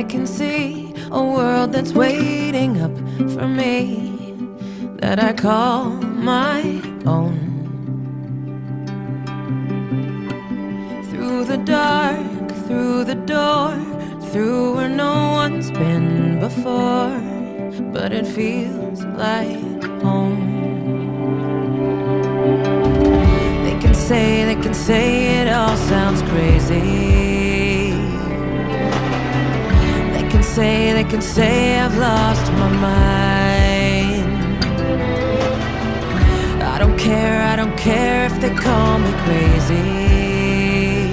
can see a world that's waiting up for me, that I call my own. Through the dark, through the door, through where no one's been before, but it feels like home. They can say it all sounds crazy. They can say I've lost my mind. I don't care if they call me crazy.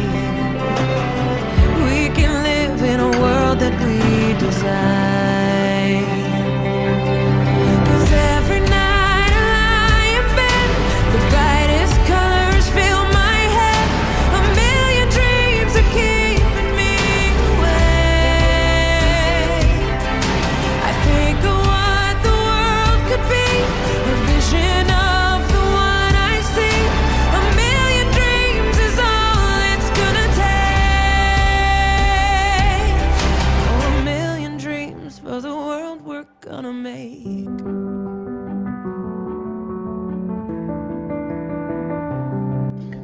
We can live in a world that we design. 'Cause every night I lie in bed, the brightest colors fill my head. A million dreams are keeping me awake. I think of what the world could be, a vision of the one I see. A million dreams is all it's gonna take. Oh, a million dreams for the world we're gonna make.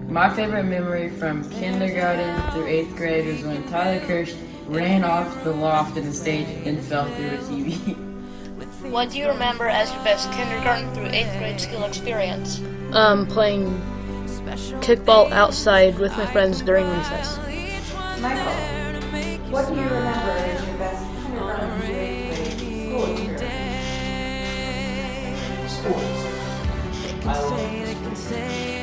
My favorite memory from kindergarten through 8th grade was when Tyler Kirsch ran off the loft in the stage and fell through a TV. What do you remember as your best kindergarten through 8th grade school experience? Playing kickball outside with my friends during recess. Michael, what do you remember as your best kindergarten through 8th grade school experience? Sports. I love sports.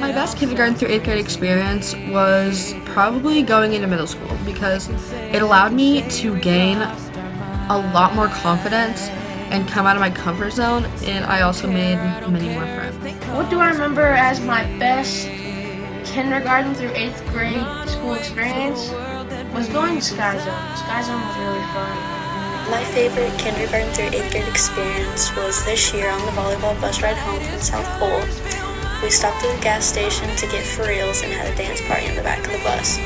My best kindergarten through 8th grade experience was probably going into middle school because it allowed me to gain a lot more confidence and come out of my comfort zone, and I also made many more friends. What do I remember as my best kindergarten through 8th grade school experience was going to Sky Zone. Sky Zone was really fun. My favorite kindergarten through 8th grade experience was this year on the volleyball bus ride home from South Pole. We stopped at the gas station to get for reals and had a dance party in the back of the bus.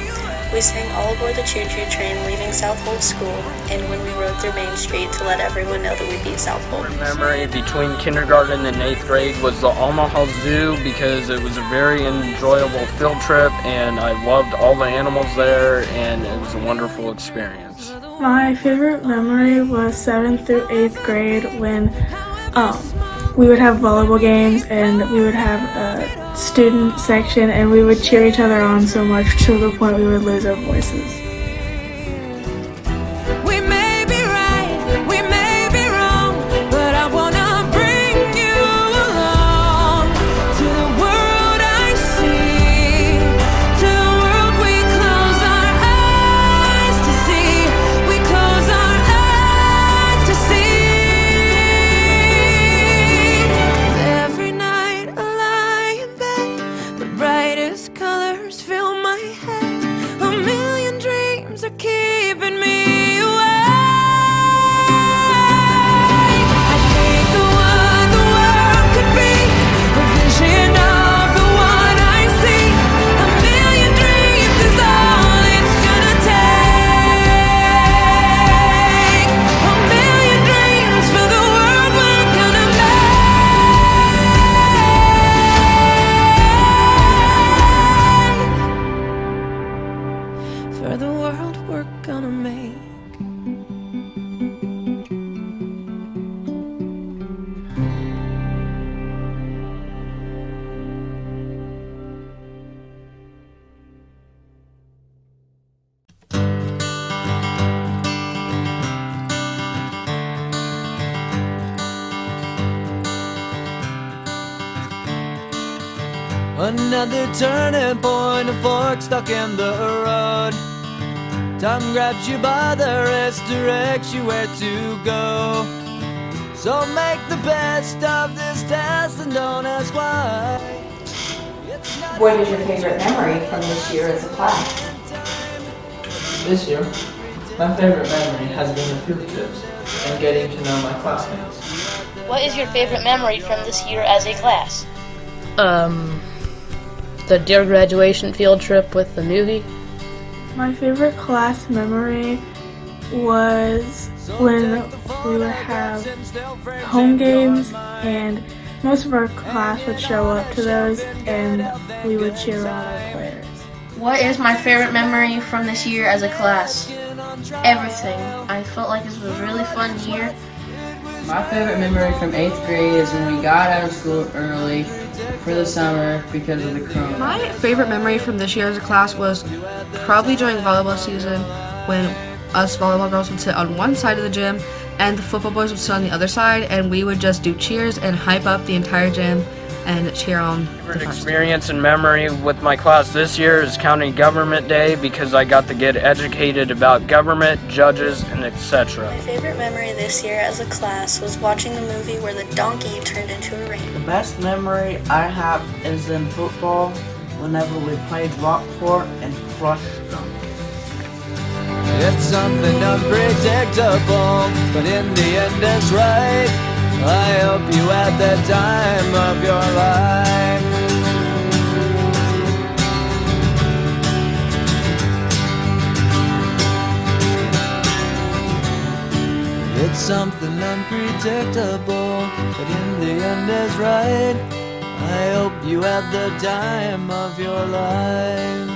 We sang All Aboard the Choo Choo Train leaving South Pole School, and when we rode through Main Street to let everyone know that we beat South Pole. Memory between kindergarten and 8th grade was the Omaha Zoo because it was a very enjoyable field trip and I loved all the animals there and it was a wonderful experience. My favorite memory was 7th through 8th grade when we would have volleyball games and we would have a student section and we would cheer each other on so much to the point we would lose our voices. We may be right, we may be wrong, but I wanna bring you along to the world I see, to the world we close our eyes to see, we close our eyes to see. Every night I lie in bed, the brightest colors fill my head. A million dreams are keeping me awake. I think of what the world could be, a vision of the one I see. A million dreams is all it's gonna take. A million dreams for the world we're gonna make. For the world we're gonna make. Another turning point, a fork stuck in the road. Time grabs you by the wrist, directs you where to go. So make the best of this test and don't ask why. What is your favorite memory from this year as a class? This year, my favorite memory has been the field trips and getting to know my classmates. What is your favorite memory from this year as a class? The dear graduation field trip with the movie. My favorite class memory was when we would have home games and most of our class would show up to those and we would cheer on our players. What is my favorite memory from this year as a class? Everything. I felt like this was a really fun year. My favorite memory from 8th grade is when we got out of school early for the summer because of the corona. My favorite memory from this year as a class was probably during volleyball season when us volleyball girls would sit on one side of the gym and the football boys would sit on the other side, and we would just do cheers and hype up the entire gym and cheer on the Favorite varsity. experience and memory with my class this year is County Government Day because I got to get educated about government, judges, and etc. My favorite memory this year as a class was watching the movie where the donkey turned into a rain. The best memory I have is in football whenever we played Rockport and crushed them. It's something unpredictable, but in the end it's right. I hope you had the time of your life. It's something unpredictable, but in the end is right. I hope you had the time of your life.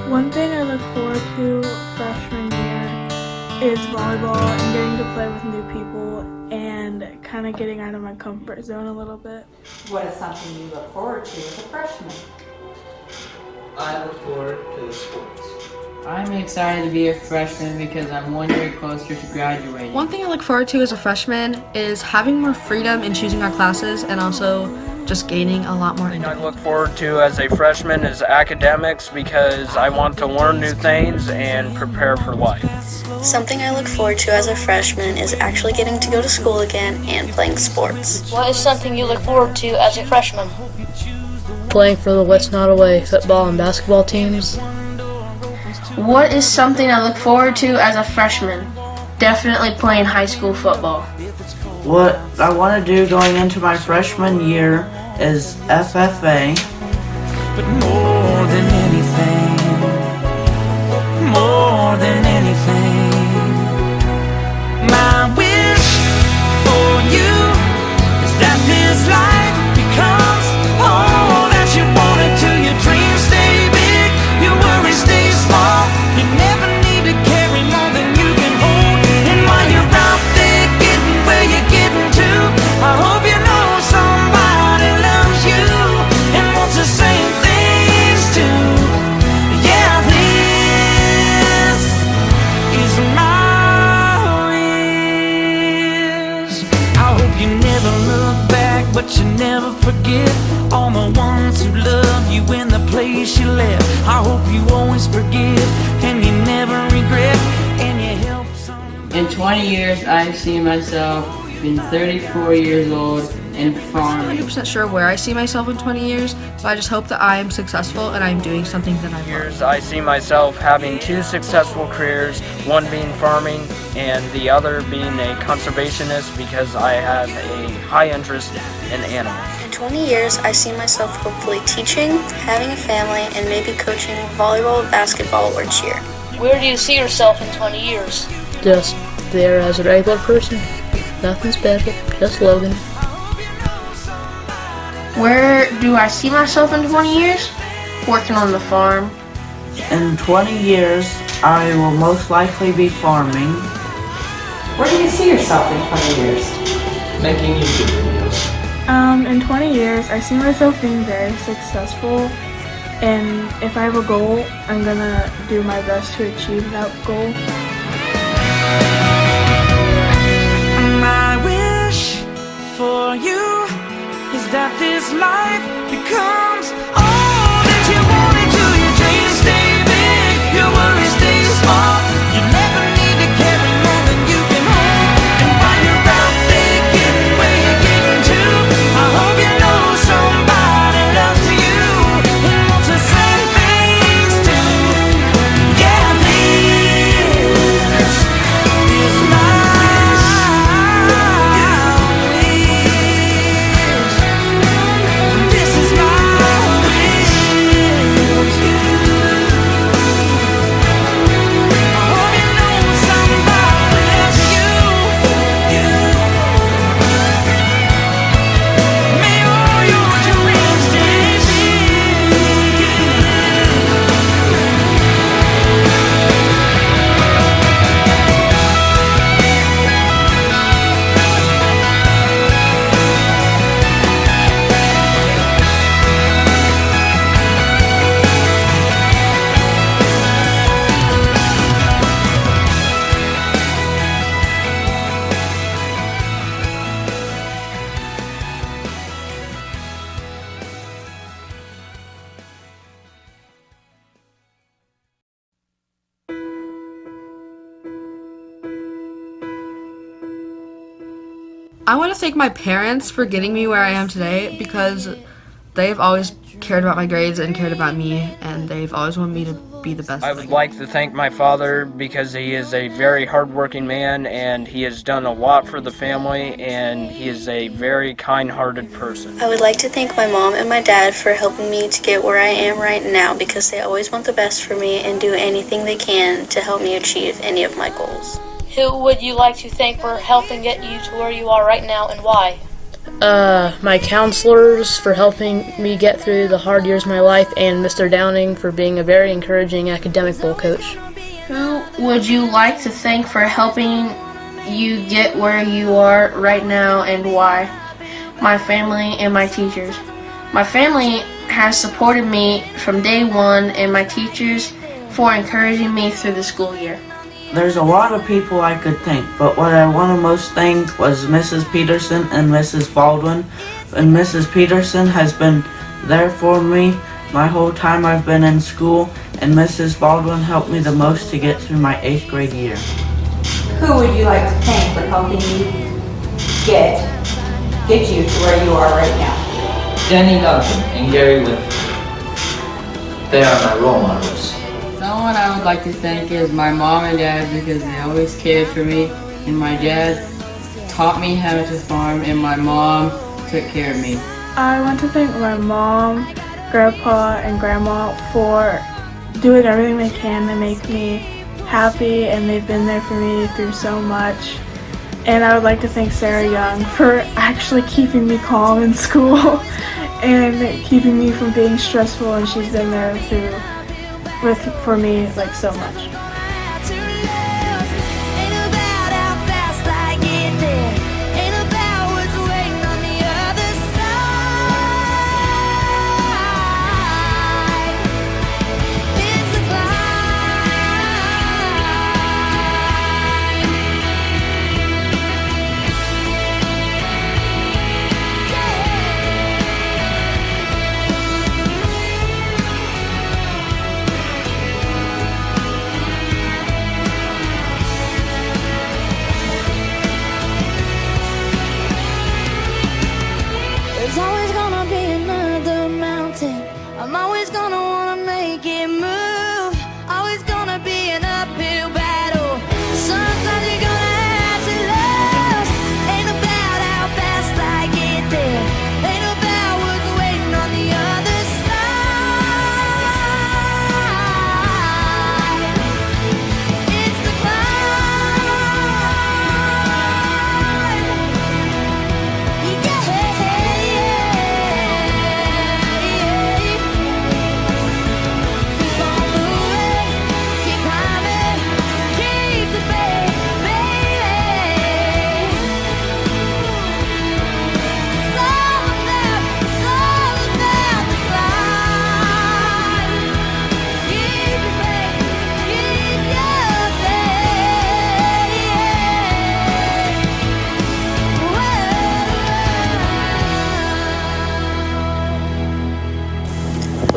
One thing I look forward to freshman year is volleyball and getting to play with new people and kind of getting out of my comfort zone a little bit. What is something you look forward to as a freshman? I look forward to the sports. I'm excited to be a freshman because I'm 1 year closer to graduating. One thing I look forward to as a freshman is having more freedom in choosing our classes and also just gaining a lot more The thing I independence. look forward to as a freshman is academics because I want to learn new things and prepare for life. Something I look forward to as a freshman is actually getting to go to school again and playing sports. What is something you look forward to as a freshman? Playing for the West Nodaway football and basketball teams. What is something I look forward to as a freshman? Definitely playing high school football. What I want to do going into my freshman year is FFA. But more than anything, my wish for you is that this life becomes all that you wanted to. Your dreams stay big, your worries stay small. You never need to carry more than you can hold. And while you're out there getting where you're getting to, I hope you know somebody loves you and wants the same things too. Yeah, this is my wish. I hope you never look back, but you never forget all the ones who love you in the place you left. I hope you always forgive and you never regret, and you help someone. In 20 years, I see myself being 34 years old and I'm not farming. 100% sure where I see myself in 20 years, but I just hope that I am successful and I'm doing something that I love. Years, I see myself having 2 successful careers, one being farming and the other being a conservationist because I have a high interest in animals. In 20 years, I see myself hopefully teaching, having a family, and maybe coaching volleyball, basketball, or cheer. Where do you see yourself in 20 years? Just there as a regular person. Nothing special, just Logan. Where do I see myself in 20 years? Working on the farm. In 20 years, I will most likely be farming. Where do you see yourself in 20 years? Making YouTube videos. In 20 years, I see myself being very successful, and if I have a goal, I'm gonna do my best to achieve that goal. My wish for you is that this life becomes all that you wanted to. Your dreams stay big, your worries stay small. You never need to carry more than you can hold. And while you're out there getting where you're getting to, I hope you know somebody loves you and wants the same things too. Yeah, this is my wish. This is my I want to thank my parents for getting me where I am today because they've always cared about my grades and cared about me, and they've always wanted me to be the best. I would like to thank my father because he is a very hardworking man and he has done a lot for the family and he is a very kind-hearted person. I would like to thank my mom and my dad for helping me to get where I am right now because they always want the best for me and do anything they can to help me achieve any of my goals. Who would you like to thank for helping get you to where you are right now and why? My counselors for helping me get through the hard years of my life, and Mr. Downing for being a very encouraging academic bowl coach. Who would you like to thank for helping you get where you are right now and why? My family and my teachers. My family has supported me from day one and my teachers for encouraging me through the school year. There's a lot of people I could thank, but what I want to most thank was Mrs. Peterson and Mrs. Baldwin. And Mrs. Peterson has been there for me my whole time I've been in school, and Mrs. Baldwin helped me the most to get through my 8th grade year. Who would you like to thank for helping you get you to where you are right now? Danny Duncan and Gary Winter. They are my role models. Someone I would like to thank is my mom and dad because they always cared for me, and my dad taught me how to farm and my mom took care of me. I want to thank my mom, grandpa, and grandma for doing everything they can to make me happy, and they've been there for me through so much. And I would like to thank Sarah Young for actually keeping me calm in school and keeping me from being stressful, and she's been there for me like so much. There's always gonna be another mountain. I'm always gonna wanna make it move. Always gonna be an uphill battle. Sometimes you're gonna have to lose. Ain't about how fast I get there. Ain't about what's waiting on the other side. It's the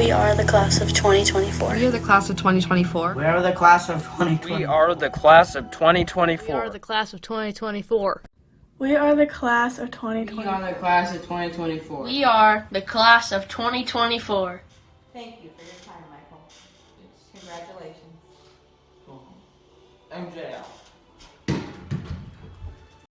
We are the class of 2024. We are the class of 2024. We are the class of 2024. We are the class of 2024. We are the class of 2024. We are the class of 2024. We are the class of 2024. We are the class of 2024. Thank you for your time, Michael. Congratulations. MJL.